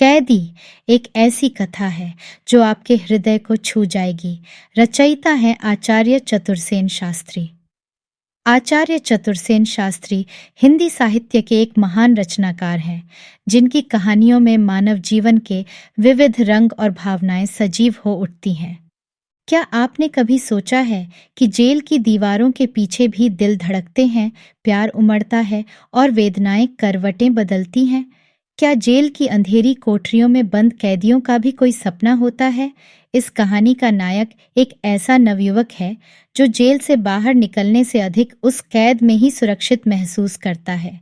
कैदी एक ऐसी कथा है जो आपके हृदय को छू जाएगी। रचयिता है आचार्य चतुरसेन शास्त्री। आचार्य चतुरसेन शास्त्री हिंदी साहित्य के एक महान रचनाकार हैं, जिनकी कहानियों में मानव जीवन के विविध रंग और भावनाएं सजीव हो उठती हैं। क्या आपने कभी सोचा है कि जेल की दीवारों के पीछे भी दिल धड़कते हैं, प्यार उमड़ता है और वेदनाएं करवटें बदलती हैं? क्या जेल की अंधेरी कोठरियों में बंद कैदियों का भी कोई सपना होता है? इस कहानी का नायक एक ऐसा नवयुवक है जो जेल से बाहर निकलने से अधिक उस कैद में ही सुरक्षित महसूस करता है।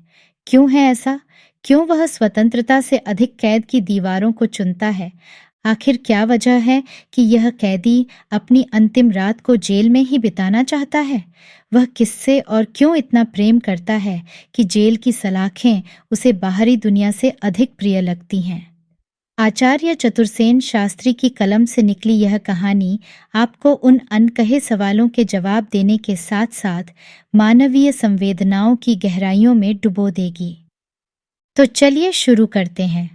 क्यों है ऐसा? क्यों वह स्वतंत्रता से अधिक कैद की दीवारों को चुनता है? आखिर क्या वजह है कि यह कैदी अपनी अंतिम रात को जेल में ही बिताना चाहता है? वह किससे और क्यों इतना प्रेम करता है कि जेल की सलाखें उसे बाहरी दुनिया से अधिक प्रिय लगती हैं? आचार्य चतुरसेन शास्त्री की कलम से निकली यह कहानी आपको उन अनकहे सवालों के जवाब देने के साथ साथ मानवीय संवेदनाओं की गहराइयों में डुबो देगी। तो चलिए शुरू करते हैं।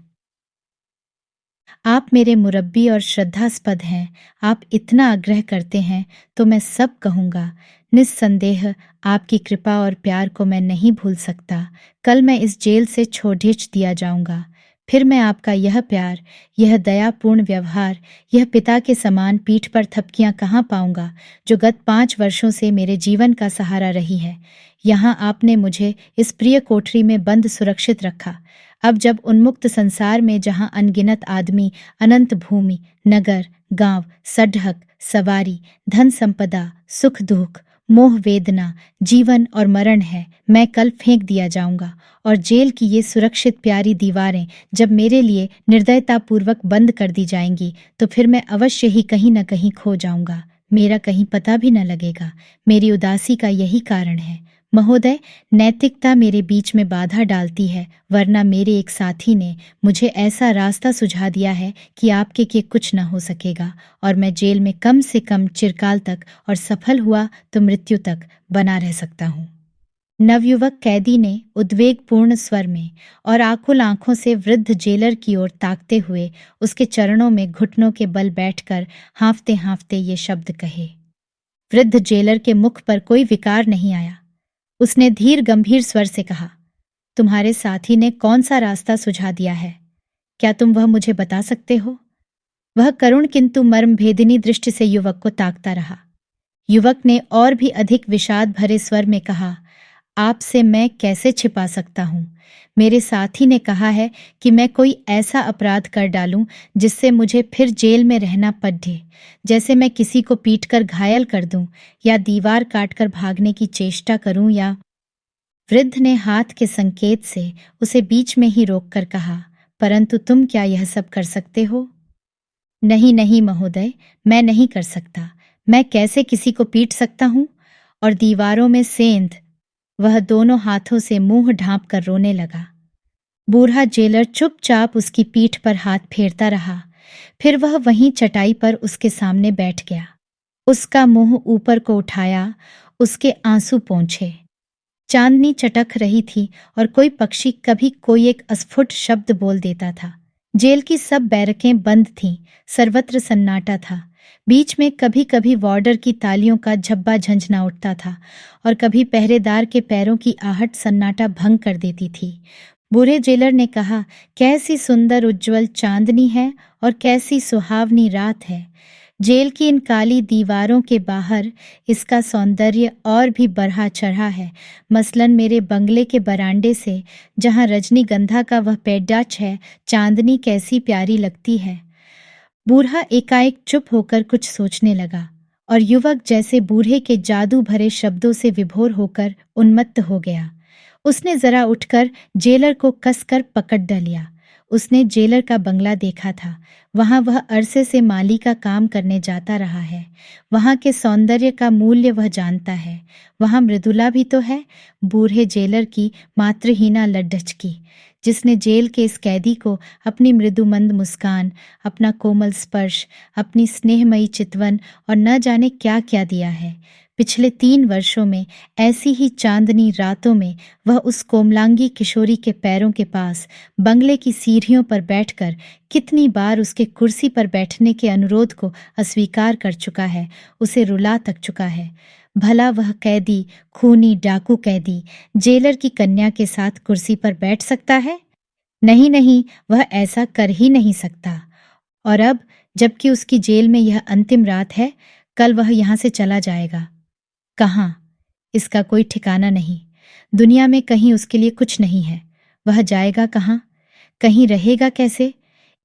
आप मेरे मुरब्बी और श्रद्धास्पद हैं। आप इतना आग्रह करते हैं तो मैं सब कहूँगा। निस्संदेह आपकी कृपा और प्यार को मैं नहीं भूल सकता। कल मैं इस जेल से छोड़िच दिया जाऊँगा। फिर मैं आपका यह प्यार, यह दयापूर्ण व्यवहार, यह पिता के समान पीठ पर थपकियाँ कहाँ पाऊँगा, जो गत 5 वर्षों से मेरे जीवन का सहारा रही है। यहाँ आपने मुझे इस प्रिय कोठरी में बंद सुरक्षित रखा। अब जब उन्मुक्त संसार में जहाँ अनगिनत आदमी, अनंत भूमि, नगर, गांव, सड़क, सवारी, धन संपदा, सुख दुख, मोह वेदना, जीवन और मरण है, मैं कल फेंक दिया जाऊंगा और जेल की ये सुरक्षित प्यारी दीवारें जब मेरे लिए निर्दयतापूर्वक बंद कर दी जाएंगी, तो फिर मैं अवश्य ही कहीं न कहीं खो जाऊंगा। मेरा कहीं पता भी न लगेगा। मेरी उदासी का यही कारण है। महोदय, नैतिकता मेरे बीच में बाधा डालती है, वरना मेरे एक साथी ने मुझे ऐसा रास्ता सुझा दिया है कि आपके के कुछ न हो सकेगा और मैं जेल में कम से कम चिरकाल तक और सफल हुआ तो मृत्यु तक बना रह सकता हूँ। नवयुवक कैदी ने उद्वेगपूर्ण स्वर में और आकुल आंखों से वृद्ध जेलर की ओर ताकते हुए उसके चरणों में घुटनों के बल बैठकर हाँफते हाँफते ये शब्द कहे। वृद्ध जेलर के मुख पर कोई विकार नहीं आया। उसने धीर गंभीर स्वर से कहा, तुम्हारे साथी ने कौन सा रास्ता सुझा दिया है? क्या तुम वह मुझे बता सकते हो? वह करुण किंतु मर्मभेदिनी दृष्टि से युवक को ताकता रहा। युवक ने और भी अधिक विषाद भरे स्वर में कहा, आपसे मैं कैसे छिपा सकता हूँ? मेरे साथी ने कहा है कि मैं कोई ऐसा अपराध कर डालूं जिससे मुझे फिर जेल में रहना पड़े, जैसे मैं किसी को पीटकर घायल कर दूं या दीवार काटकर भागने की चेष्टा करूं या। वृद्ध ने हाथ के संकेत से उसे बीच में ही रोककर कहा, परंतु तुम क्या यह सब कर सकते हो? नहीं नहीं महोदय, मैं नहीं कर सकता। मैं कैसे किसी को पीट सकता हूँ? और दीवारों में सेंध। वह दोनों हाथों से मुंह ढांप कर रोने लगा। बूढ़ा जेलर चुपचाप उसकी पीठ पर हाथ फेरता रहा। फिर वह वहीं चटाई पर उसके सामने बैठ गया। उसका मुंह ऊपर को उठाया, उसके आंसू पोंछे। चांदनी चटक रही थी और कोई पक्षी कभी कोई एक अस्फुट शब्द बोल देता था। जेल की सब बैरकें बंद थीं, सर्वत्र सन्नाटा था। बीच में कभी कभी वार्डर की तालियों का झब्बा झंझना उठता था और कभी पहरेदार के पैरों की आहट सन्नाटा भंग कर देती थी। बूढ़े जेलर ने कहा, कैसी सुंदर उज्जवल चांदनी है और कैसी सुहावनी रात है। जेल की इन काली दीवारों के बाहर इसका सौंदर्य और भी बढ़ा चढ़ा है। मसलन मेरे बंगले के बरांडे से, जहाँ रजनीगंधा का वह पेड़ाच है, चांदनी कैसी प्यारी लगती है। बूढ़ा एकाएक चुप होकर कुछ सोचने लगा और युवक जैसे बूढ़े के जादू भरे शब्दों से विभोर होकर उन्मत्त हो गया। उसने जरा उठकर जेलर को कसकर पकड़ लिया। उसने जेलर का बंगला देखा था। वहां वह अरसे से माली का काम करने जाता रहा है। वहां के सौंदर्य का मूल्य वह जानता है। वहां मृदुला भी तो है, बूढ़े जेलर की मातृहीना लड्ढचकी, जिसने जेल के इस कैदी को अपनी मृदुमंद मुस्कान, अपना कोमल स्पर्श, अपनी स्नेहमयी चितवन और न जाने क्या क्या दिया है। पिछले 3 वर्षों में ऐसी ही चांदनी रातों में वह उस कोमलांगी किशोरी के पैरों के पास बंगले की सीढ़ियों पर बैठकर कितनी बार उसके कुर्सी पर बैठने के अनुरोध को अस्वीकार कर चुका है, उसे रुला तक चुका है। भला वह कैदी, खूनी डाकू कैदी, जेलर की कन्या के साथ कुर्सी पर बैठ सकता है? नहीं नहीं, वह ऐसा कर ही नहीं सकता। और अब, जबकि उसकी जेल में यह अंतिम रात है, कल वह यहाँ से चला जाएगा। कहाँ? इसका कोई ठिकाना नहीं। दुनिया में कहीं उसके लिए कुछ नहीं है। वह जाएगा कहाँ? कहीं रहेगा कैसे?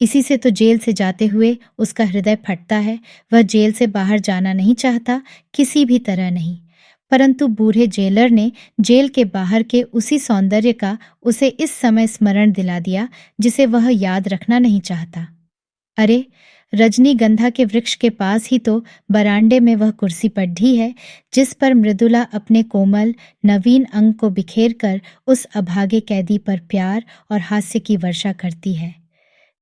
इसी से तो जेल से जाते हुए उसका हृदय फटता है। वह जेल से बाहर जाना नहीं चाहता, किसी भी तरह नहीं। परंतु बूढ़े जेलर ने जेल के बाहर के उसी सौंदर्य का उसे इस समय स्मरण दिला दिया जिसे वह याद रखना नहीं चाहता। अरे, रजनीगंधा के वृक्ष के पास ही तो बरांडे में वह कुर्सी पड्ढी है जिस पर मृदुला अपने कोमल नवीन अंग को बिखेर कर उस अभागे कैदी पर प्यार और हास्य की वर्षा करती है।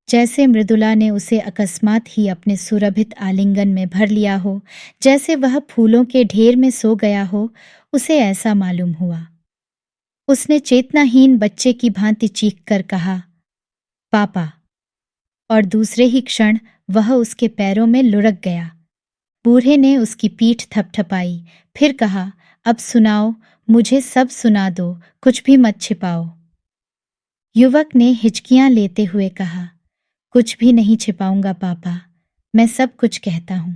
जैसे मृदुला ने उसे अकस्मात ही अपने सुरभित आलिंगन में भर लिया हो, जैसे वह फूलों के ढेर में सो गया हो, उसे ऐसा मालूम हुआ। उसने चेतनाहीन बच्चे की भांति चीख कर कहा, पापा। और दूसरे ही क्षण वह उसके पैरों में लुढ़क गया। बूढ़े ने उसकी पीठ थपथपाई, फिर कहा, अब सुनाओ, मुझे सब सुना दो, कुछ भी मत छिपाओ। युवक ने हिचकियां लेते हुए कहा, कुछ भी नहीं छिपाऊंगा पापा, मैं सब कुछ कहता हूं।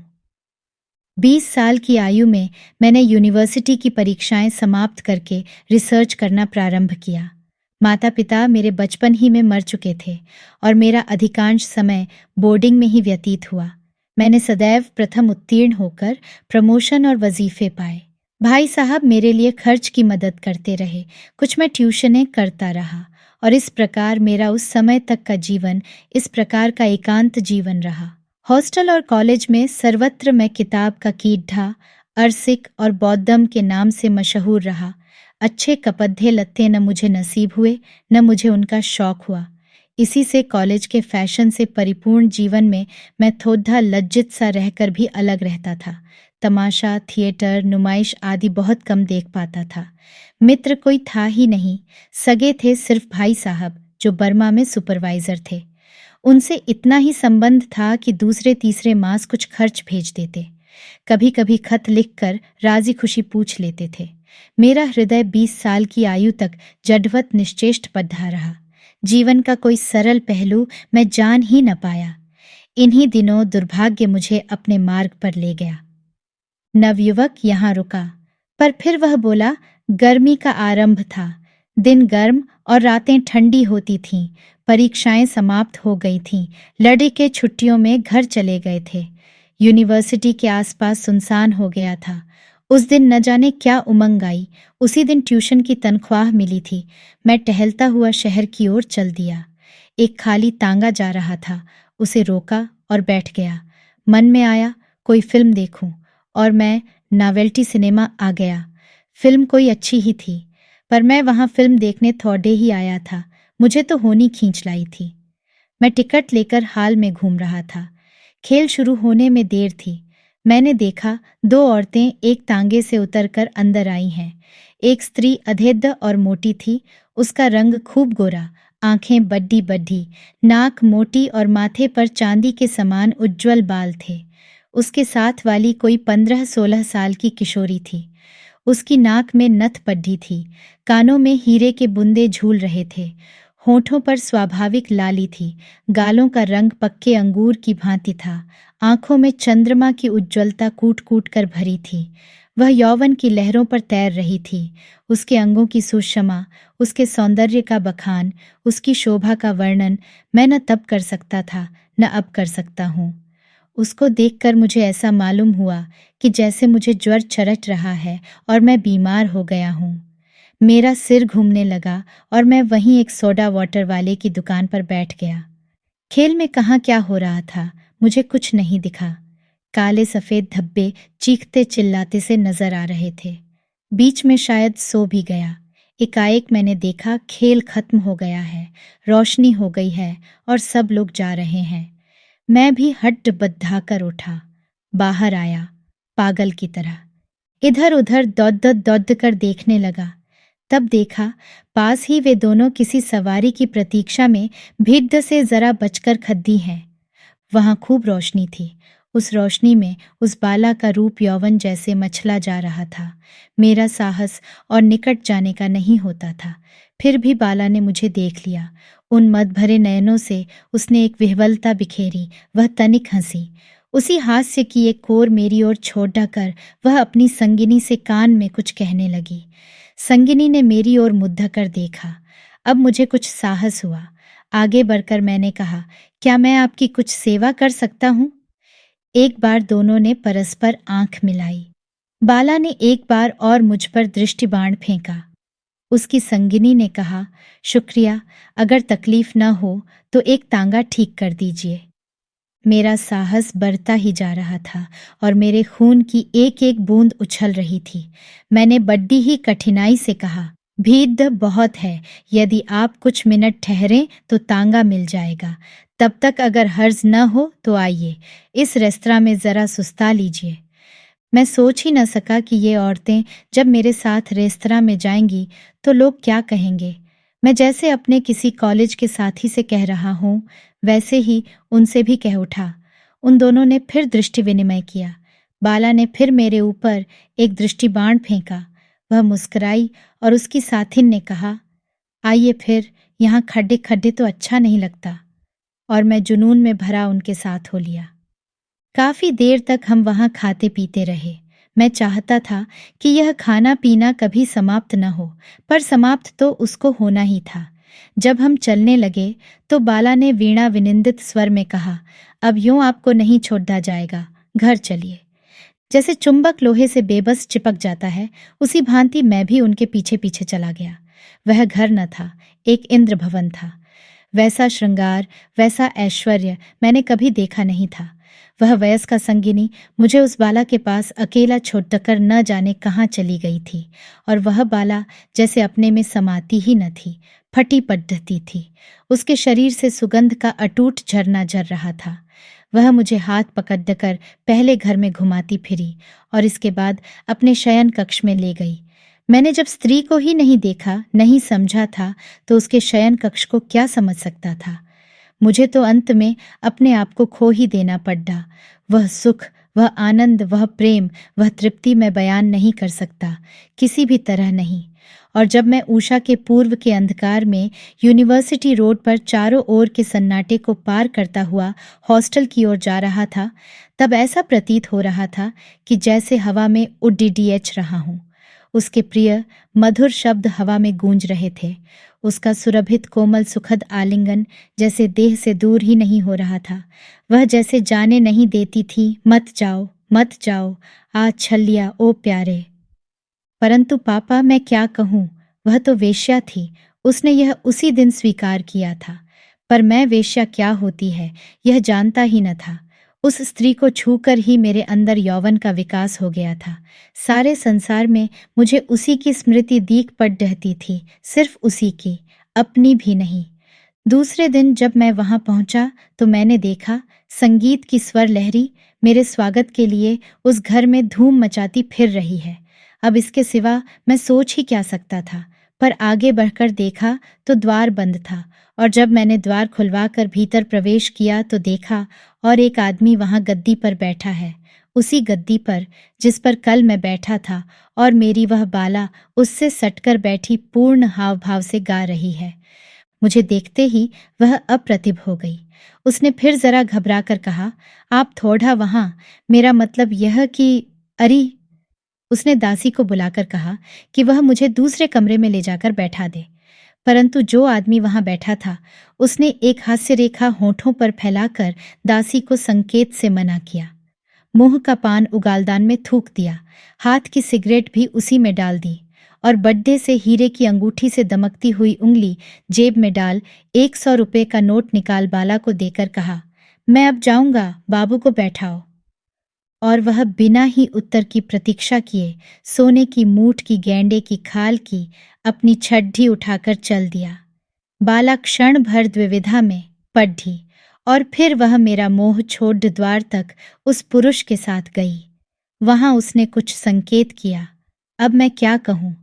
20 साल की आयु में मैंने यूनिवर्सिटी की परीक्षाएं समाप्त करके रिसर्च करना प्रारंभ किया। माता पिता मेरे बचपन ही में मर चुके थे और मेरा अधिकांश समय बोर्डिंग में ही व्यतीत हुआ। मैंने सदैव प्रथम उत्तीर्ण होकर प्रमोशन और वजीफे पाए। भाई साहब मेरे लिए खर्च की मदद करते रहे, कुछ मैं ट्यूशनें करता रहा और इस प्रकार मेरा उस समय तक का जीवन इस प्रकार का एकांत जीवन रहा। हॉस्टल और कॉलेज में सर्वत्र मैं किताब का कीढ़ा, अरसिक और बौद्धम के नाम से मशहूर रहा। अच्छे कपद्धे लत्ते न मुझे नसीब हुए, न मुझे उनका शौक हुआ। इसी से कॉलेज के फैशन से परिपूर्ण जीवन में मैं थोड़ा लज्जित सा रहकर भी अलग रहता था। तमाशा, थिएटर, नुमाइश आदि बहुत कम देख पाता था। मित्र कोई था ही नहीं। सगे थे सिर्फ भाई साहब जो बर्मा में सुपरवाइजर थे। उनसे इतना ही संबंध था कि दूसरे तीसरे मास कुछ खर्च भेज देते। कभी कभी खत लिखकर राजी खुशी पूछ लेते थे। मेरा हृदय 20 साल की आयु तक जडवत निश्चेष्ट बंधा रहा। जीवन का कोई सरल पहलू मैं जान ही न पाया। इन्हीं दिनों दुर्भाग्य मुझे अपने मार्ग पर ले गया। नवयुवक यहाँ रुका, पर फिर वह बोला, गर्मी का आरंभ था। दिन गर्म और रातें ठंडी होती थीं। परीक्षाएं समाप्त हो गई थीं। लड़के छुट्टियों में घर चले गए थे। यूनिवर्सिटी के आसपास सुनसान हो गया था। उस दिन न जाने क्या उमंग आई। उसी दिन ट्यूशन की तनख्वाह मिली थी। मैं टहलता हुआ शहर की ओर चल दिया। एक खाली तांगा जा रहा था, उसे रोका और बैठ गया। मन में आया कोई फिल्म देखूं, और मैं नॉवेल्टी सिनेमा आ गया। फिल्म कोई अच्छी ही थी, पर मैं वहां फिल्म देखने थोड़े ही आया था। मुझे तो होनी खींच लाई थी। मैं टिकट लेकर हाल में घूम रहा था। खेल शुरू होने में देर थी। मैंने देखा 2 औरतें एक तांगे से उतरकर अंदर आई हैं। एक स्त्री अधेद्य और मोटी थी। उसका रंग खूब गोरा, आंखें बड्डी बड्डी, नाक मोटी और माथे पर चांदी के समान उज्ज्वल बाल थे। उसके साथ वाली कोई 15-16 साल की किशोरी थी। उसकी नाक में नथ पड्डी थी, कानों में हीरे के बुंदे झूल रहे थे, होठों पर स्वाभाविक लाली थी, गालों का रंग पक्के अंगूर की भांति था, आंखों में चंद्रमा की उज्ज्वलता कूट कूट कर भरी थी। वह यौवन की लहरों पर तैर रही थी। उसके अंगों की सुषमा, उसके सौंदर्य का बखान, उसकी शोभा का वर्णन मैं न तब कर सकता था, न अब कर सकता हूँ। उसको देखकर मुझे ऐसा मालूम हुआ कि जैसे मुझे ज्वर चरट रहा है और मैं बीमार हो गया हूँ। मेरा सिर घूमने लगा और मैं वहीं एक सोडा वाटर वाले की दुकान पर बैठ गया। खेल में कहाँ क्या हो रहा था, मुझे कुछ नहीं दिखा। काले सफ़ेद धब्बे चीखते चिल्लाते से नजर आ रहे थे। बीच में शायद सो भी गया। एकाएक मैंने देखा खेल खत्म हो गया है, रोशनी हो गई है और सब लोग जा रहे हैं। मैं भी हड्ड बद्धा कर उठा, बाहर आया, पागल की तरह। इधर उधर दौड़ दौड़ कर देखने लगा। तब देखा पास ही वे दोनों किसी सवारी की प्रतीक्षा में भीड़ से जरा बचकर खद्दी हैं। वहां खूब रोशनी थी। उस रोशनी में उस बाला का रूप यौवन जैसे मछला जा रहा था। मेरा साहस और निकट जाने का नहीं होता था। फिर भी बाला ने मुझे देख लिया। उन मद भरे नयनों से उसने एक विह्वलता बिखेरी। वह तनिक हंसी। उसी हास्य की एक कोर मेरी ओर छोड़ कर वह अपनी संगिनी से कान में कुछ कहने लगी। संगिनी ने मेरी ओर मुद्दा कर देखा। अब मुझे कुछ साहस हुआ। आगे बढ़कर मैंने कहा, क्या मैं आपकी कुछ सेवा कर सकता हूँ? एक बार दोनों ने परस्पर आंख मिलाई। बाला ने एक बार और मुझ पर दृष्टिबाण फेंका। उसकी संगिनी ने कहा, शुक्रिया, अगर तकलीफ न हो तो एक तांगा ठीक कर दीजिए। मेरा साहस बढ़ता ही जा रहा था और मेरे खून की एक एक बूंद उछल रही थी। मैंने बड्डी ही कठिनाई से कहा, भीड़ बहुत है, यदि आप कुछ मिनट ठहरें तो तांगा मिल जाएगा। तब तक अगर हर्ज न हो तो आइए, इस रेस्तरां में ज़रा सुस्ता लीजिए। मैं सोच ही न सका कि ये औरतें जब मेरे साथ रेस्तरां में जाएंगी तो लोग क्या कहेंगे। मैं जैसे अपने किसी कॉलेज के साथी से कह रहा हूँ, वैसे ही उनसे भी कह उठा। उन दोनों ने फिर दृष्टि विनिमय किया। बाला ने फिर मेरे ऊपर एक दृष्टिबाण फेंका। वह मुस्कुराई और उसकी साथिन ने कहा, आइए फिर, यहाँ खड्डे खड्डे तो अच्छा नहीं लगता। और मैं जुनून में भरा उनके साथ हो लिया। काफी देर तक हम वहां खाते पीते रहे। मैं चाहता था कि यह खाना पीना कभी समाप्त न हो, पर समाप्त तो उसको होना ही था। जब हम चलने लगे तो बाला ने वीणा विनिंदित स्वर में कहा, अब यूं आपको नहीं छोड़ा जाएगा, घर चलिए। जैसे चुंबक लोहे से बेबस चिपक जाता है, उसी भांति मैं भी उनके पीछे पीछे चला गया। वह घर न था, एक इंद्र भवन था। वैसा श्रृंगार, वैसा ऐश्वर्य मैंने कभी देखा नहीं था। वह वयस्का संगिनी मुझे उस बाला के पास अकेला छोड़कर न जाने कहाँ चली गई थी, और वह बाला जैसे अपने में समाती ही न थी, फटी पड़ती थी। उसके शरीर से सुगंध का अटूट झरना झर रहा था। वह मुझे हाथ पकड़कर पहले घर में घुमाती फिरी और इसके बाद अपने शयन कक्ष में ले गई। मैंने जब स्त्री को ही नहीं देखा, नहीं समझा था, तो उसके शयन कक्ष को क्या समझ सकता था। मुझे तो अंत में अपने आप को खो ही देना पड़ा। वह सुख, वह आनंद, वह प्रेम, वह तृप्ति मैं बयान नहीं कर सकता, किसी भी तरह नहीं। और जब मैं उषा के पूर्व के अंधकार में यूनिवर्सिटी रोड पर चारों ओर के सन्नाटे को पार करता हुआ हॉस्टल की ओर जा रहा था, तब ऐसा प्रतीत हो रहा था कि जैसे हवा में उड्डीएच रहा हूँ। उसके प्रिय मधुर शब्द हवा में गूंज रहे थे। उसका सुरभित कोमल सुखद आलिंगन जैसे देह से दूर ही नहीं हो रहा था। वह जैसे जाने नहीं देती थी, मत जाओ, मत जाओ, आज छलिया ओ प्यारे। परंतु पापा, मैं क्या कहूँ, वह तो वेश्या थी। उसने यह उसी दिन स्वीकार किया था। पर मैं वेश्या क्या होती है यह जानता ही न था। उस स्त्री को छूकर ही मेरे अंदर यौवन का विकास हो गया था। सारे संसार में मुझे उसी की स्मृति दीख पड़ रहती थी, सिर्फ उसी की, अपनी भी नहीं। दूसरे दिन जब मैं वहां पहुंचा तो मैंने देखा संगीत की स्वर लहरी मेरे स्वागत के लिए उस घर में धूम मचाती फिर रही है। अब इसके सिवा मैं सोच ही क्या सकता था। पर आगे बढ़कर देखा तो द्वार बंद था, और जब मैंने द्वार खुलवा कर भीतर प्रवेश किया तो देखा और एक आदमी वहां गद्दी पर बैठा है, उसी गद्दी पर जिस पर कल मैं बैठा था, और मेरी वह बाला उससे सटकर बैठी पूर्ण हाव भाव से गा रही है। मुझे देखते ही वह अप्रतिभ हो गई। उसने फिर जरा घबरा कर कहा, आप थोड़ा वहां, मेरा मतलब यह कि अरे। उसने दासी को बुलाकर कहा कि वह मुझे दूसरे कमरे में ले जाकर बैठा दे। परंतु जो आदमी वहां बैठा था उसने एक हास्य रेखा होठों पर फैलाकर दासी को संकेत से मना किया। मुंह का पान उगालदान में थूक दिया, हाथ की सिगरेट भी उसी में डाल दी, और बड्डे से हीरे की अंगूठी से दमकती हुई उंगली जेब में डाल 100 रुपये का नोट निकाल बाला को देकर कहा, मैं अब जाऊंगा, बाबू को बैठाओ। और वह बिना ही उत्तर की प्रतीक्षा किए सोने की मूठ की गेंडे की खाल की अपनी छड्डी उठाकर चल दिया। बाला क्षण भर द्विविधा में पढ़ी, और फिर वह मेरा मोह छोड़ द्वार तक उस पुरुष के साथ गई। वहां उसने कुछ संकेत किया। अब मैं क्या कहूं?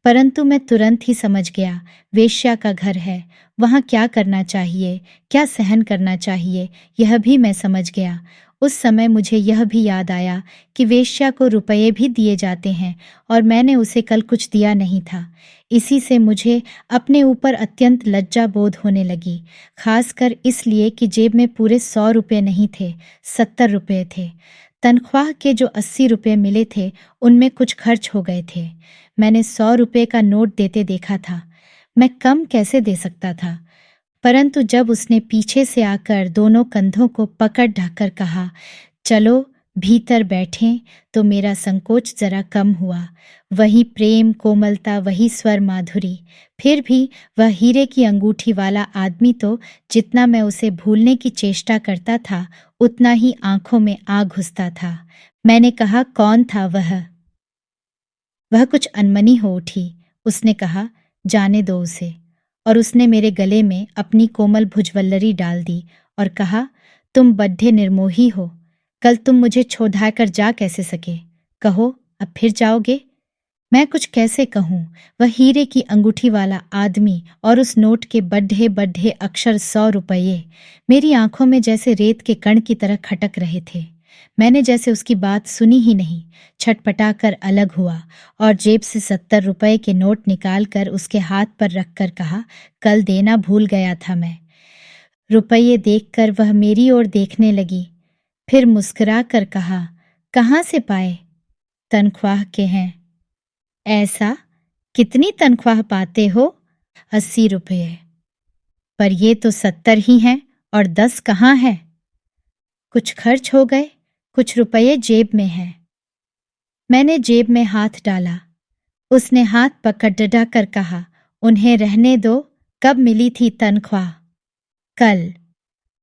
परंतु मैं तुरंत ही समझ गया, वेश्या का घर है, वहां क्या करना चाहिए, क्या सहन करना चाहिए, यह भी मैं समझ गया। उस समय मुझे यह भी याद आया कि वेश्या को रुपये भी दिए जाते हैं और मैंने उसे कल कुछ दिया नहीं था। इसी से मुझे अपने ऊपर अत्यंत लज्जा बोध होने लगी, खासकर इसलिए कि जेब में पूरे 100 रुपये नहीं थे, 70 रुपये थे। तनख्वाह के जो 80 रुपये मिले थे, उनमें कुछ खर्च हो गए थे। मैंने 100 रुपये का नोट देते देखा था। मैं कम कैसे दे सकता था? परंतु जब उसने पीछे से आकर दोनों कंधों को पकड़ ढककर कहा, चलो भीतर बैठें, तो मेरा संकोच जरा कम हुआ। वही प्रेम, कोमलता, वही स्वर माधुरी। फिर भी वह हीरे की अंगूठी वाला आदमी तो जितना मैं उसे भूलने की चेष्टा करता था, उतना ही आंखों में आ घुसता था। मैंने कहा, कौन था वह? वह कुछ अनमनी हो उठी। उसने कहा, जाने दो उसे। और उसने मेरे गले में अपनी कोमल भुजवल्लरी डाल दी और कहा, तुम बड्ढे निर्मोही हो। कल तुम मुझे छोड़ाकर जा कैसे सके? कहो, अब फिर जाओगे? मैं कुछ कैसे कहूँ? वह हीरे की अंगूठी वाला आदमी और उस नोट के बड्ढे बड्ढे अक्षर 100 रुपये मेरी आंखों में जैसे रेत के कण की तरह खटक रहे थे। मैंने जैसे उसकी बात सुनी ही नहीं, छटपटाकर अलग हुआ और जेब से 70 रुपये के नोट निकालकर उसके हाथ पर रखकर कहा, कल देना भूल गया था मैं। रुपये देखकर वह मेरी ओर देखने लगी, फिर मुस्कुरा कर कहा, कहाँ से पाए? तनख्वाह के हैं। ऐसा? कितनी तनख्वाह पाते हो? 80 रुपये। पर ये तो 70 ही हैं और 10 कहाँ है? कुछ खर्च हो गए, कुछ रुपये जेब में हैं। मैंने जेब में हाथ डाला। उसने हाथ पकड़ डटा कर कहा, उन्हें रहने दो, कब मिली थी तनख्वाह? कल।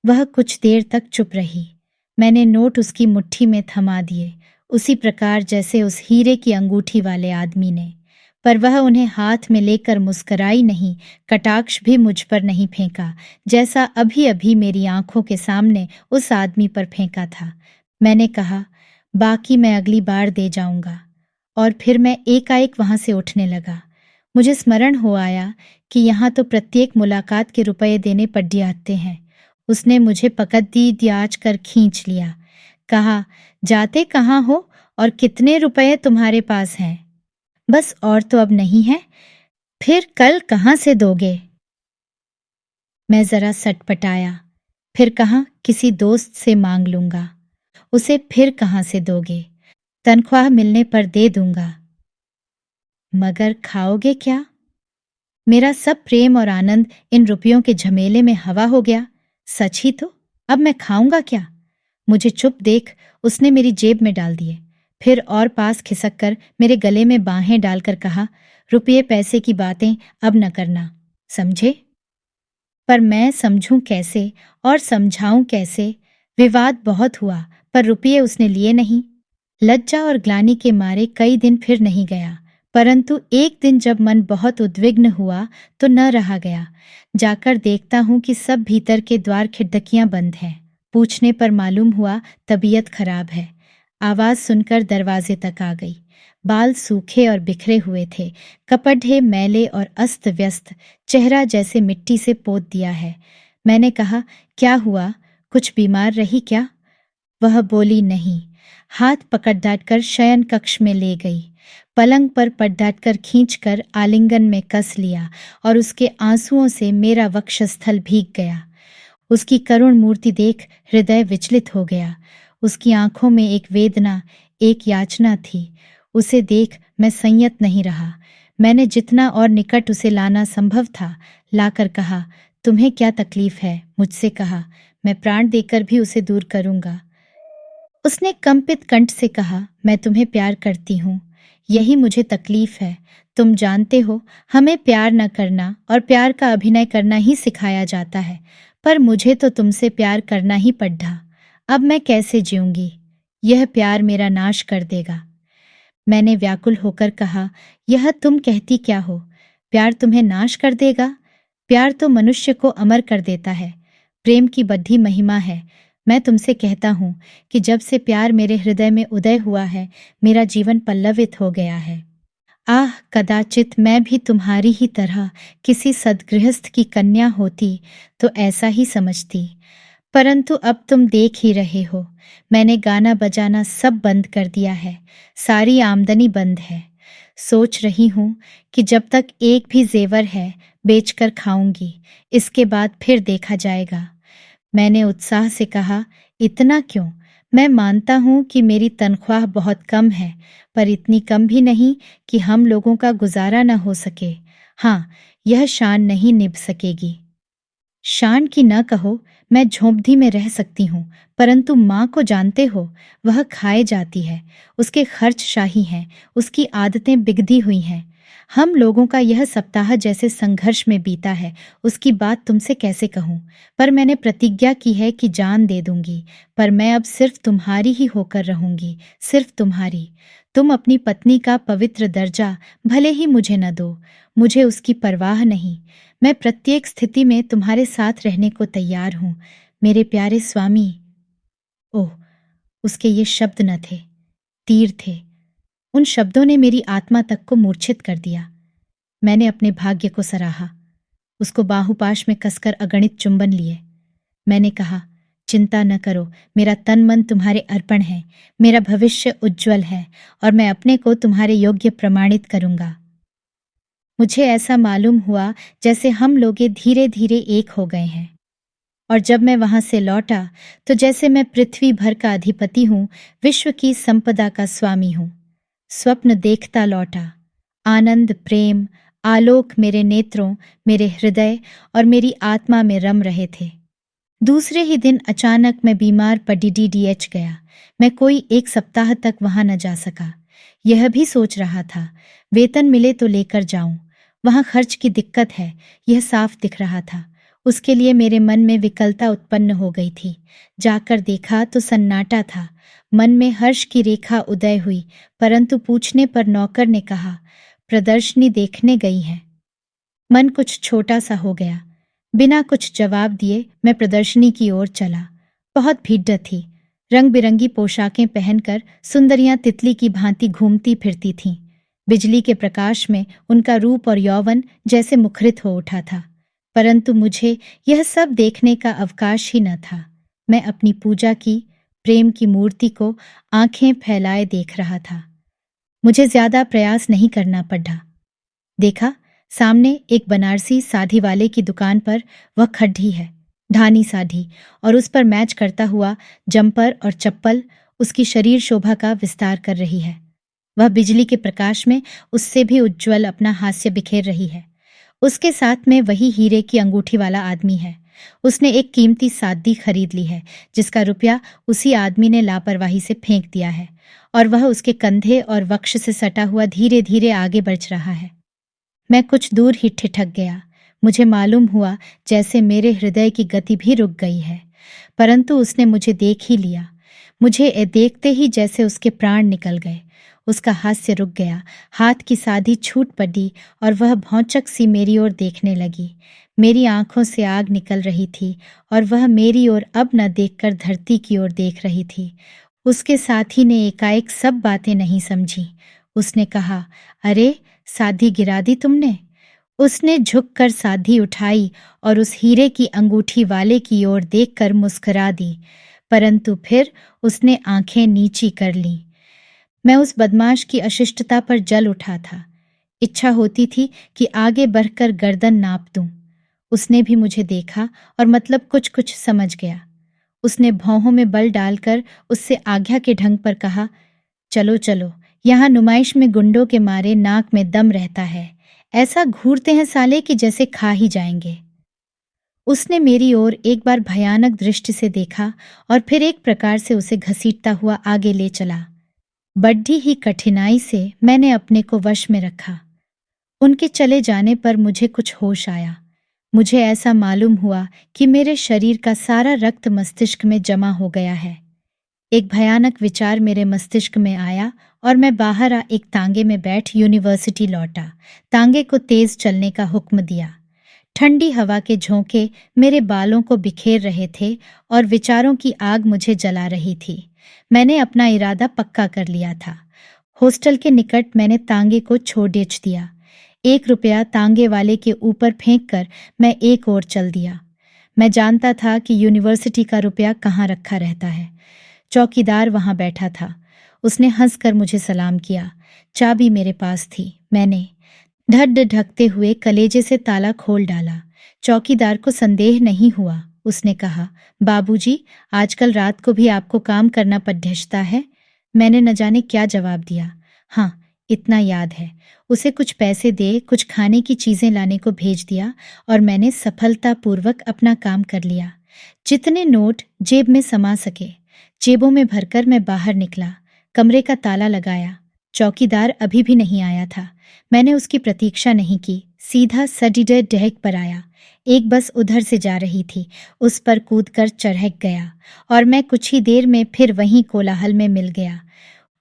वह कुछ देर तक चुप रही। मैंने नोट उसकी मुट्ठी में थमा दिए, उसी प्रकार जैसे उस हीरे की अंगूठी वाले आदमी ने। पर वह उन्हें हाथ में लेकर मुस्कराई नहीं, कटाक्ष भी मुझ पर नहीं फेंका, जैसा अभी अभी मेरी आंखों के सामने उस आदमी पर फेंका था। मैंने कहा, बाकी मैं अगली बार दे जाऊंगा। और फिर मैं एकाएक वहां से उठने लगा। मुझे स्मरण हो आया कि यहाँ तो प्रत्येक मुलाकात के रुपये देने पड़ जाते हैं। उसने मुझे पकड़ दियाज कर खींच लिया। कहा, जाते कहाँ हो और कितने रुपये तुम्हारे पास हैं? बस और तो अब नहीं है। फिर कल कहाँ से दोगे? मैं जरा सटपटाया। फिर कहा, किसी दोस्त से मांग लूंगा। उसे फिर कहाँ से दोगे? तनख्वाह मिलने पर दे दूंगा। मगर खाओगे क्या? मेरा सब प्रेम और आनंद इन रुपयों के झमेले में हवा हो गया। सच ही तो, अब मैं खाऊंगा क्या? मुझे चुप देख उसने मेरी जेब में डाल दिए, फिर और पास खिसक कर मेरे गले में बाहें डालकर कहा, रुपये पैसे की बातें अब न करना, समझे? पर मैं समझूं कैसे और समझाऊं कैसे? विवाद बहुत हुआ, पर रुपये उसने लिए नहीं। लज्जा और ग्लानि के मारे कई दिन फिर नहीं गया, परंतु एक दिन जब मन बहुत उद्विग्न हुआ तो न रहा गया। जाकर देखता हूं कि सब भीतर के द्वार खिड़कियां बंद हैं। पूछने पर मालूम हुआ तबीयत खराब है। आवाज सुनकर दरवाजे तक आ गई। बाल सूखे और बिखरे हुए थे, कपड़े मैले और अस्त व्यस्त, चेहरा जैसे मिट्टी से पोत दिया है। मैंने कहा, क्या हुआ, कुछ बीमार रही क्या? वह बोली नहीं। हाथ पकड़ डांटकर शयन कक्ष में ले गई। पलंग पर पट डांटकर खींचकर आलिंगन में कस लिया और उसके आंसुओं से मेरा वक्षस्थल भीग गया। उसकी करुण मूर्ति देख हृदय विचलित हो गया। उसकी आंखों में एक वेदना, एक याचना थी। उसे देख मैं संयत नहीं रहा। मैंने जितना और निकट उसे लाना संभव था लाकर कहा, तुम्हें क्या तकलीफ है? मुझसे कहा, मैं प्राण देकर भी उसे दूर करूंगा। उसने कंपित कंठ से कहा, मैं तुम्हें प्यार करती हूँ, यही मुझे तकलीफ है। तुम जानते हो, हमें प्यार न करना और प्यार का अभिनय करना ही सिखाया जाता है, पर मुझे तो तुमसे प्यार करना ही पड़ा। अब मैं कैसे जीऊंगी? यह प्यार मेरा नाश कर देगा। मैंने व्याकुल होकर कहा, यह तुम कहती क्या हो? प्यार तुम्हें नाश कर देगा? प्यार तो मनुष्य को अमर कर देता है। प्रेम की बड़ी महिमा है। मैं तुमसे कहता हूँ कि जब से प्यार मेरे हृदय में उदय हुआ है, मेरा जीवन पल्लवित हो गया है। आह, कदाचित मैं भी तुम्हारी ही तरह किसी सद्गृहस्थ की कन्या होती तो ऐसा ही समझती। परंतु अब तुम देख ही रहे हो, मैंने गाना बजाना सब बंद कर दिया है, सारी आमदनी बंद है। सोच रही हूँ कि जब तक एक भी जेवर है, बेचकर खाऊंगी, इसके बाद फिर देखा जाएगा। मैंने उत्साह से कहा, इतना क्यों? मैं मानता हूँ कि मेरी तनख्वाह बहुत कम है, पर इतनी कम भी नहीं कि हम लोगों का गुजारा न हो सके। हाँ, यह शान नहीं निभ सकेगी। शान की न कहो, मैं झोंपड़ी में रह सकती हूँ, परंतु माँ को जानते हो, वह खाए जाती है, उसके खर्च शाही हैं, उसकी आदतें बिगड़ी हुई हैं। हम लोगों का यह सप्ताह जैसे संघर्ष में बीता है, उसकी बात तुमसे कैसे कहूँ? पर मैंने प्रतिज्ञा की है कि जान दे दूंगी, पर मैं अब सिर्फ तुम्हारी ही होकर रहूंगी, सिर्फ तुम्हारी। तुम अपनी पत्नी का पवित्र दर्जा भले ही मुझे न दो, मुझे उसकी परवाह नहीं। मैं प्रत्येक स्थिति में तुम्हारे साथ रहने को तैयार हूँ, मेरे प्यारे स्वामी। ओह, उसके ये शब्द न थे, तीर थे। उन शब्दों ने मेरी आत्मा तक को मूर्छित कर दिया। मैंने अपने भाग्य को सराहा, उसको बाहुपाश में कसकर अगणित चुंबन लिए। मैंने कहा, चिंता न करो, मेरा तन मन तुम्हारे अर्पण है, मेरा भविष्य उज्जवल है और मैं अपने को तुम्हारे योग्य प्रमाणित करूंगा। मुझे ऐसा मालूम हुआ जैसे हम लोग धीरे धीरे एक हो गए हैं। और जब मैं वहां से लौटा तो जैसे मैं पृथ्वी भर का अधिपति हूँ, विश्व की संपदा का स्वामी हूँ। स्वप्न देखता लौटा। आनंद, प्रेम, आलोक मेरे नेत्रों, मेरे हृदय और मेरी आत्मा में रम रहे थे। दूसरे ही दिन अचानक मैं बीमार पड़ी, डीडीएच गया। मैं कोई एक सप्ताह तक वहां न जा सका। यह भी सोच रहा था, वेतन मिले तो लेकर जाऊं। वहां खर्च की दिक्कत है, यह साफ दिख रहा था। उसके लिए मेरे मन में विकलता उत्पन्न हो गई थी। जाकर देखा तो सन्नाटा था। मन में हर्ष की रेखा उदय हुई, परंतु पूछने पर नौकर ने कहा, प्रदर्शनी देखने गई है। मन कुछ छोटा सा हो गया। बिना कुछ जवाब दिए मैं प्रदर्शनी की ओर चला। बहुत भीड़ थी। रंग बिरंगी पोशाकें पहनकर सुंदरियां तितली की भांति घूमती फिरती थीं। बिजली के प्रकाश में उनका रूप और यौवन जैसे मुखरित हो उठा था, परंतु मुझे यह सब देखने का अवकाश ही न था। मैं अपनी पूजा की, प्रेम की मूर्ति को आंखें फैलाए देख रहा था। मुझे ज्यादा प्रयास नहीं करना पड़ा। देखा, सामने एक बनारसी साड़ी वाले की दुकान पर वह खड़ी है, ढानी साड़ी, और उस पर मैच करता हुआ जंपर और चप्पल उसकी शरीर शोभा का विस्तार कर रही है। वह बिजली के प्रकाश में उससे भी उज्जवल अपना हास्य बिखेर रही है। उसके साथ में वही हीरे की अंगूठी वाला आदमी है। उसने एक कीमती सादी खरीद ली है, जिसका रुपया उसी आदमी ने लापरवाही से फेंक दिया है, और वह उसके कंधे और वक्ष से सटा हुआ धीरे धीरे आगे बढ़ रहा है। मैं कुछ दूर ही ठिठक गया। मुझे मालूम हुआ जैसे मेरे हृदय की गति भी रुक गई है, परंतु उसने मुझे देख ही लिया। मुझे देखते ही जैसे उसके प्राण निकल गए। उसका हास्य रुक गया, हाथ की साधी छूट पड़ी और वह भौचक सी मेरी ओर देखने लगी। मेरी आंखों से आग निकल रही थी और वह मेरी ओर अब न देखकर धरती की ओर देख रही थी। उसके साथी ने एकाएक सब बातें नहीं समझी। उसने कहा, अरे, साधी गिरा दी तुमने? उसने झुककर साधी उठाई और उस हीरे की अंगूठी वाले की ओर देखकर मुस्कुरा दी, परंतु फिर उसने आंखें नीची कर लीं। मैं उस बदमाश की अशिष्टता पर जल उठा था। इच्छा होती थी कि आगे बढ़कर गर्दन नाप दूं। उसने भी मुझे देखा और मतलब कुछ कुछ समझ गया। उसने भौहों में बल डालकर उससे आज्ञा के ढंग पर कहा, चलो चलो, यहाँ नुमाइश में गुंडों के मारे नाक में दम रहता है, ऐसा घूरते हैं साले कि जैसे खा ही जाएंगे। उसने मेरी ओर एक बार भयानक दृष्टि से देखा और फिर एक प्रकार से उसे घसीटता हुआ आगे ले चला। बड़ी ही कठिनाई से मैंने अपने को वश में रखा। उनके चले जाने पर मुझे कुछ होश आया। मुझे ऐसा मालूम हुआ कि मेरे शरीर का सारा रक्त मस्तिष्क में जमा हो गया है। एक भयानक विचार मेरे मस्तिष्क में आया और मैं बाहर एक तांगे में बैठ यूनिवर्सिटी लौटा। तांगे को तेज चलने का हुक्म दिया। ठंडी हवा के झोंके मेरे बालों को बिखेर रहे थे और विचारों की आग मुझे जला रही थी। मैंने अपना इरादा पक्का कर लिया था। हॉस्टल के निकट मैंने तांगे को छोड़ दिया। 1 रुपया तांगे वाले के ऊपर फेंक कर मैं एक ओर चल दिया। मैं जानता था कि यूनिवर्सिटी का रुपया कहाँ रखा रहता है। चौकीदार वहां बैठा था। उसने हंसकर मुझे सलाम किया। चाबी मेरे पास थी। मैंने धड़ ढकते हुए कलेजे से ताला खोल डाला। चौकीदार को संदेह नहीं हुआ। उसने कहा, बाबूजी, आजकल रात को भी आपको काम करना पध्यक्षता है? मैंने न जाने क्या जवाब दिया। हाँ, इतना याद है। उसे कुछ पैसे दे कुछ खाने की चीजें लाने को भेज दिया और मैंने सफलतापूर्वक अपना काम कर लिया। जितने नोट जेब में समा सके जेबों में भरकर मैं बाहर निकला। कमरे का ताला लगाया। चौकीदार अभी भी नहीं आया था। मैंने उसकी प्रतीक्षा नहीं की, सीधा सडीडर डेक पर आया। एक बस उधर से जा रही थी। उस पर कूदकर चढ़क गया और मैं कुछ ही देर में फिर वहीं कोलाहल में मिल गया।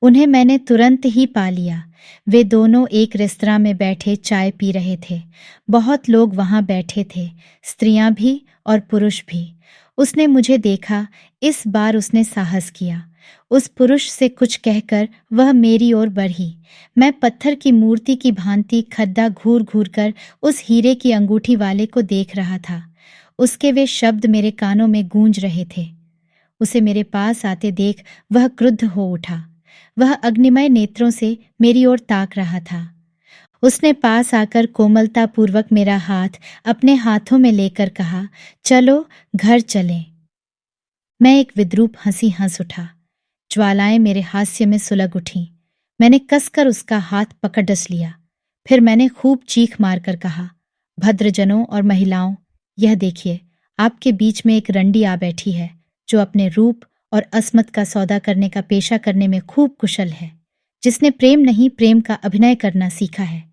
उन्हें मैंने तुरंत ही पा लिया। वे दोनों एक रेस्तरां में बैठे चाय पी रहे थे। बहुत लोग वहां बैठे थे, स्त्रियां भी और पुरुष भी। उसने मुझे देखा। इस बार उसने साहस किया। उस पुरुष से कुछ कहकर वह मेरी ओर बढ़ी। मैं पत्थर की मूर्ति की भांति खड्डा घूर घूर कर उस हीरे की अंगूठी वाले को देख रहा था। उसके वे शब्द मेरे कानों में गूंज रहे थे। उसे मेरे पास आते देख वह क्रुद्ध हो उठा। वह अग्निमय नेत्रों से मेरी ओर ताक रहा था। उसने पास आकर कोमलतापूर्वक मेरा हाथ अपने हाथों में लेकर कहा, चलो घर चलें। मैं एक विद्रूप हंसी हंस उठा। ज्वालाएं मेरे हास्य में सुलग उठीं। मैंने कसकर उसका हाथ पकड़ डस लिया। फिर मैंने खूब चीख मारकर कहा, भद्रजनों और महिलाओं, यह देखिए, आपके बीच में एक रंडी आ बैठी है जो अपने रूप और अस्मत का सौदा करने का पेशा करने में खूब कुशल है, जिसने प्रेम नहीं प्रेम का अभिनय करना सीखा है,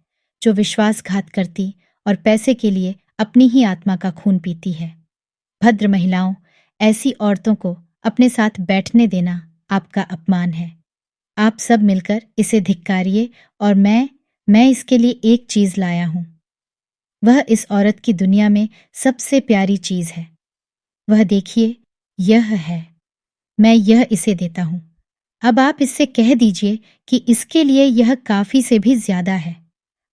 जो विश्वासघात करती और पैसे के लिए अपनी ही आत्मा का खून पीती है। भद्र महिलाओं, ऐसी औरतों को अपने साथ बैठने देना आपका अपमान है। आप सब मिलकर इसे धिक्कारिए और मैं इसके लिए एक चीज लाया हूं। वह इस औरत की दुनिया में सबसे प्यारी चीज है। वह देखिए, यह है। मैं यह इसे देता हूं। अब आप इससे कह दीजिए कि इसके लिए यह काफी से भी ज्यादा है।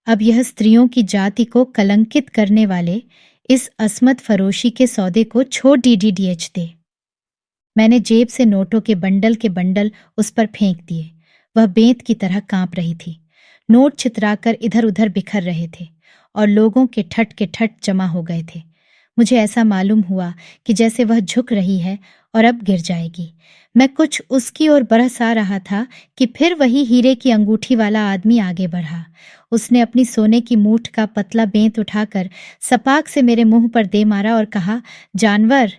अब यह स्त्रियों की जाति को कलंकित करने वाले इस अस्मत फरोशी के सौदे को छोड़ डीडीडीएच दे। मैंने जेब से नोटों के बंडल उस पर फेंक दिए। वह बेंत की तरह कांप रही थी। नोट छितराकर इधर उधर बिखर रहे थे और लोगों के ठट जमा हो गए थे। मुझे ऐसा मालूम हुआ कि जैसे वह झुक रही है और अब गिर जाएगी। मैं कुछ उसकी ओर बरस आ रहा था कि फिर वही हीरे की अंगूठी वाला आदमी आगे बढ़ा। उसने अपनी सोने की मूठ का पतला बेंत उठाकर सपाक से मेरे मुंह पर दे मारा और कहा, जानवर।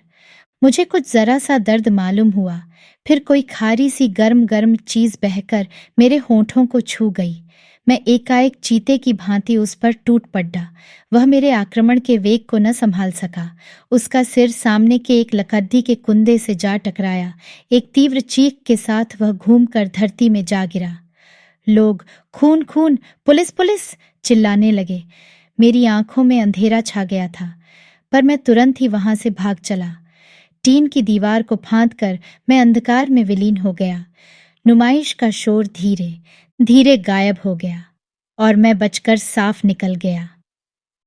मुझे कुछ जरा सा दर्द मालूम हुआ। फिर कोई खारी सी गर्म गर्म चीज बहकर मेरे होठों को छू गई। मैं एकाएक चीते की भांति उस पर टूट पड़ा। वह मेरे आक्रमण के वेग को न संभाल सका। उसका सिर सामने के एक लकड़ी के कुंदे से जा टकराया। एक तीव्र चीख के साथ वह घूमकर धरती में जा गिरा। लोग खून खून, पुलिस पुलिस चिल्लाने लगे। मेरी आंखों में अंधेरा छा गया था, पर मैं तुरंत ही वहां से भाग चला। टीन की दीवार को फांदकर मैं अंधकार में विलीन हो गया। नुमाइश का शोर धीरे धीरे गायब हो गया और मैं बचकर साफ निकल गया।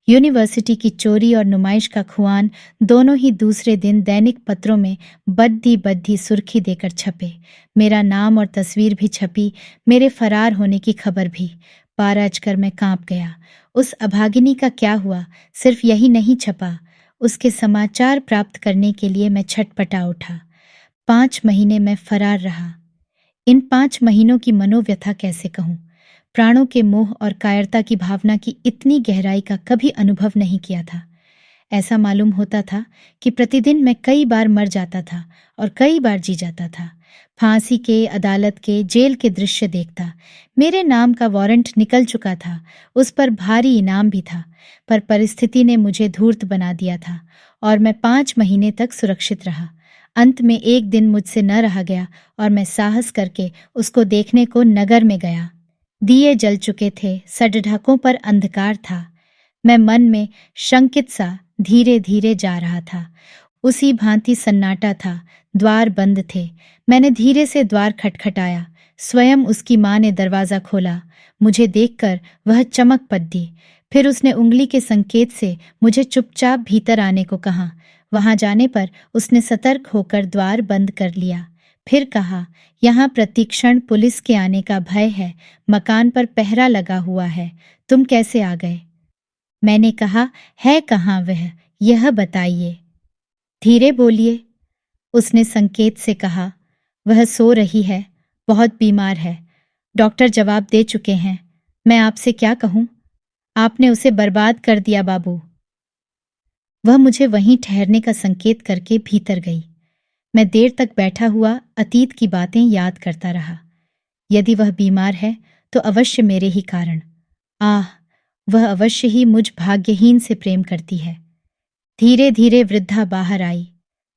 यूनिवर्सिटी की चोरी और नुमाइश का खुआन दोनों ही दूसरे दिन दैनिक पत्रों में बद्धी बद्धी सुर्खी देकर छपे। मेरा नाम और तस्वीर भी छपी, मेरे फरार होने की खबर भी। पारा अचकर मैं कांप गया। उस अभागिनी का क्या हुआ, सिर्फ यही नहीं छपा, उसके समाचार प्राप्त करने के लिए मैं छटपटा उठा। 5 महीने मैं फरार रहा। इन 5 महीनों की मनोव्यथा कैसे कहूं। प्राणों के मोह और कायरता की भावना की इतनी गहराई का कभी अनुभव नहीं किया था। ऐसा मालूम होता था कि प्रतिदिन मैं कई बार मर जाता था और कई बार जी जाता था। फांसी के, अदालत के, जेल के दृश्य देखता। मेरे नाम का वारंट निकल चुका था, उस पर भारी इनाम भी था, पर परिस्थिति ने मुझे धूर्त बना दिया था और मैं 5 महीने तक सुरक्षित रहा। अंत में एक दिन मुझसे न रहा गया और मैं साहस करके उसको देखने को नगर में गया। दिए जल चुके थे, सड़ढकों पर अंधकार था। मैं मन में शंकित सा धीरे धीरे जा रहा था। उसी भांति सन्नाटा था, द्वार बंद थे। मैंने धीरे से द्वार खटखटाया। स्वयं उसकी माँ ने दरवाज़ा खोला। मुझे देखकर वह चमक पड़ी। फिर उसने उंगली के संकेत से मुझे चुपचाप भीतर आने को कहा। वहां जाने पर उसने सतर्क होकर द्वार बंद कर लिया। फिर कहा, यहाँ प्रतिक्षण पुलिस के आने का भय है, मकान पर पहरा लगा हुआ है, तुम कैसे आ गए? मैंने कहा, है कहाँ वह, यह बताइए। धीरे बोलिए, उसने संकेत से कहा। वह सो रही है, बहुत बीमार है, डॉक्टर जवाब दे चुके हैं। मैं आपसे क्या कहूँ, आपने उसे बर्बाद कर दिया बाबू। वह मुझे वहीं ठहरने का संकेत करके भीतर गई। मैं देर तक बैठा हुआ अतीत की बातें याद करता रहा। यदि वह बीमार है तो अवश्य मेरे ही कारण। आह, वह अवश्य ही मुझ भाग्यहीन से प्रेम करती है। धीरे धीरे वृद्धा बाहर आई।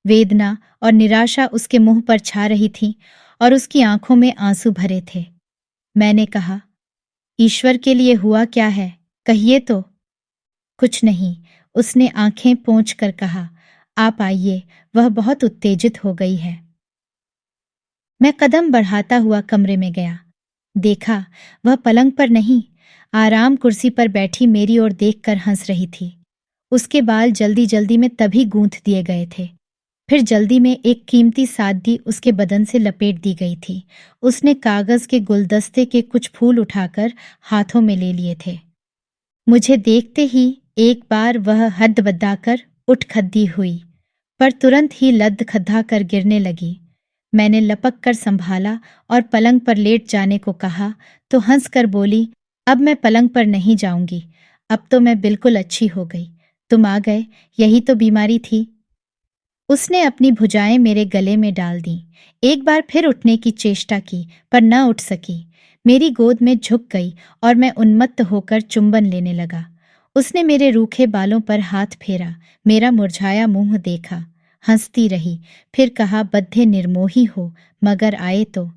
वेदना और निराशा उसके मुंह पर छा रही थी और उसकी आंखों में आंसू भरे थे। मैंने कहा, ईश्वर के लिए हुआ क्या है, कहिए तो। कुछ नहीं, उसने आंखें पोंछ कर कहा। आप आइए, वह बहुत उत्तेजित हो गई है। मैं कदम बढ़ाता हुआ कमरे में गया। देखा, वह पलंग पर नहीं, आराम कुर्सी पर बैठी मेरी ओर देखकर हंस रही थी। उसके बाल जल्दी जल्दी में तभी गूंथ दिए गए थे। फिर जल्दी में एक कीमती सादगी उसके बदन से लपेट दी गई थी। उसने कागज के गुलदस्ते के कुछ फूल उठाकर हाथों में ले लिए थे। मुझे देखते ही एक बार वह हद बदाकर उठ खद्दी हुई, पर तुरंत ही लद खद्दा कर गिरने लगी। मैंने लपक कर संभाला और पलंग पर लेट जाने को कहा तो हंसकर बोली, अब मैं पलंग पर नहीं जाऊंगी, अब तो मैं बिल्कुल अच्छी हो गई। तुम आ गए, यही तो बीमारी थी। उसने अपनी भुजाएं मेरे गले में डाल दी। एक बार फिर उठने की चेष्टा की, पर न उठ सकी। मेरी गोद में झुक गई और मैं उन्मत्त होकर चुंबन लेने लगा। उसने मेरे रूखे बालों पर हाथ फेरा, मेरा मुरझाया मुंह देखा, हंसती रही। फिर कहा, बद्धे निर्मोही हो, मगर आए तो।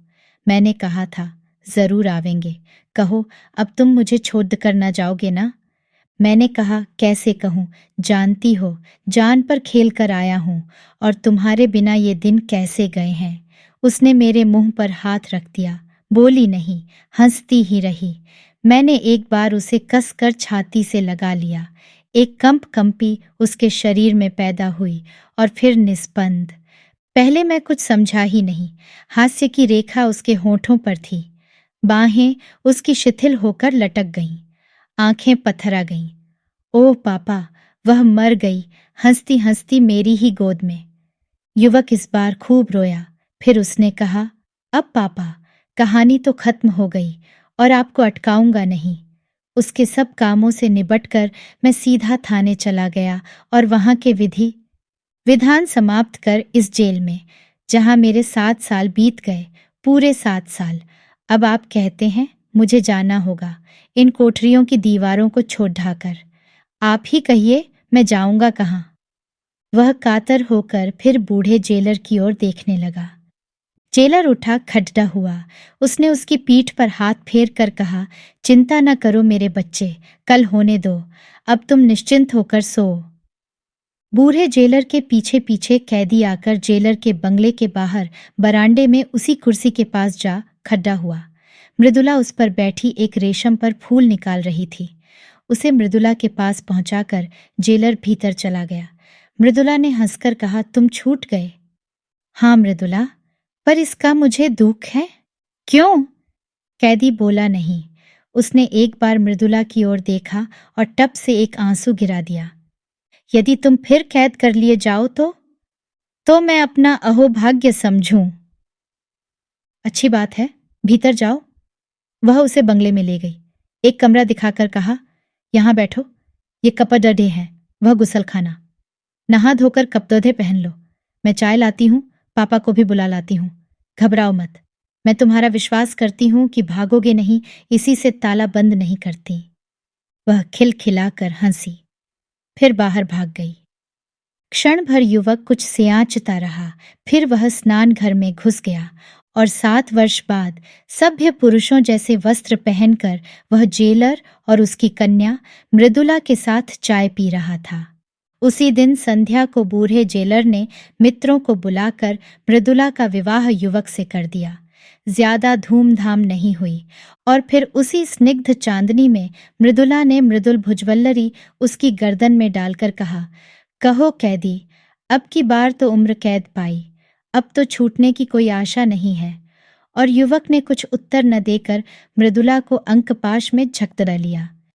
मैंने कहा था, जरूर आवेंगे। कहो, अब तुम मुझे छोड़ कर न जाओगे ना? मैंने कहा, कैसे कहूँ, जानती हो, जान पर खेल कर आया हूँ, और तुम्हारे बिना ये दिन कैसे गए हैं। उसने मेरे मुंह पर हाथ रख दिया, बोली नहीं, हंसती ही रही। मैंने एक बार उसे कस कर छाती से लगा लिया। एक कंपी उसके शरीर में पैदा हुई और फिर निस्पंद। पहले मैं कुछ समझा ही नहीं। हास्य की रेखा उसके होठों पर थी। बाहें उसकी शिथिल होकर लटक गईं, आंखें पथरा गईं। ओह पापा, वह मर गई, हंसती हंसती मेरी ही गोद में। युवक इस बार खूब रोया। फिर उसने कहा, अब पापा, कहानी तो खत्म हो गई और आपको अटकाऊंगा नहीं। उसके सब कामों से निबटकर मैं सीधा थाने चला गया और वहां के विधान समाप्त कर इस जेल में, जहां मेरे 7 साल बीत गए, पूरे 7 साल। अब आप कहते हैं मुझे जाना होगा, इन कोठरियों की दीवारों को छोड़ ढाकर। आप ही कहिए, मैं जाऊंगा कहाँ? वह कातर होकर फिर बूढ़े जेलर की ओर देखने लगा। जेलर उठा, खड्डा हुआ। उसने उसकी पीठ पर हाथ फेर कर कहा, चिंता न करो मेरे बच्चे, कल होने दो, अब तुम निश्चिंत होकर सो। बूढ़े जेलर के पीछे पीछे कैदी आकर जेलर के बंगले के बाहर बरांडे में उसी कुर्सी के पास जा खड्डा हुआ। मृदुला उस पर बैठी एक रेशम पर फूल निकाल रही थी। उसे मृदुला के पास पहुंचाकर जेलर भीतर चला गया। मृदुला ने हंसकर कहा, तुम छूट गए। हाँ मृदुला, पर इसका मुझे दुख है। क्यों? कैदी बोला नहीं। उसने एक बार मृदुला की ओर देखा और टप से एक आंसू गिरा दिया। यदि तुम फिर कैद कर लिए जाओ तो मैं अपना अहोभाग्य समझूं। अच्छी बात है, भीतर जाओ। वह उसे बंगले में ले गई। एक कमरा दिखाकर कहा, यहां बैठो, ये कपड़े हैं, वह गुसलखाना। नहा धोकर कपड़े पहन लो। मैं चाय लाती हूँ, पापा को भी बुला लाती हूँ। घबराओ मत, मैं तुम्हारा विश्वास करती हूँ कि भागोगे नहीं, इसी से ताला बंद नहीं करती। वह खिलखिलाकर हंसी, फिर बाहर भाग गई। क्षण भर युवक कुछ सियांचता रहा, फिर वह स्नान घर में घुस गया और 7 वर्ष बाद सभ्य पुरुषों जैसे वस्त्र पहनकर वह जेलर और उसकी कन्या मृदुला के साथ चाय पी रहा था। उसी दिन संध्या को बूढ़े जेलर ने मित्रों को बुलाकर मृदुला का विवाह युवक से कर दिया। ज्यादा धूमधाम नहीं हुई और फिर उसी स्निग्ध चांदनी में मृदुला ने मृदुल भुजवल्लरी उसकी गर्दन में डालकर कहा, कहो कैदी, अब की बार तो उम्र कैद पाई, अब तो छूटने की कोई आशा नहीं है। और युवक ने कुछ उत्तर न देकर मृदुला को अंकपाश में झकझोर लिया।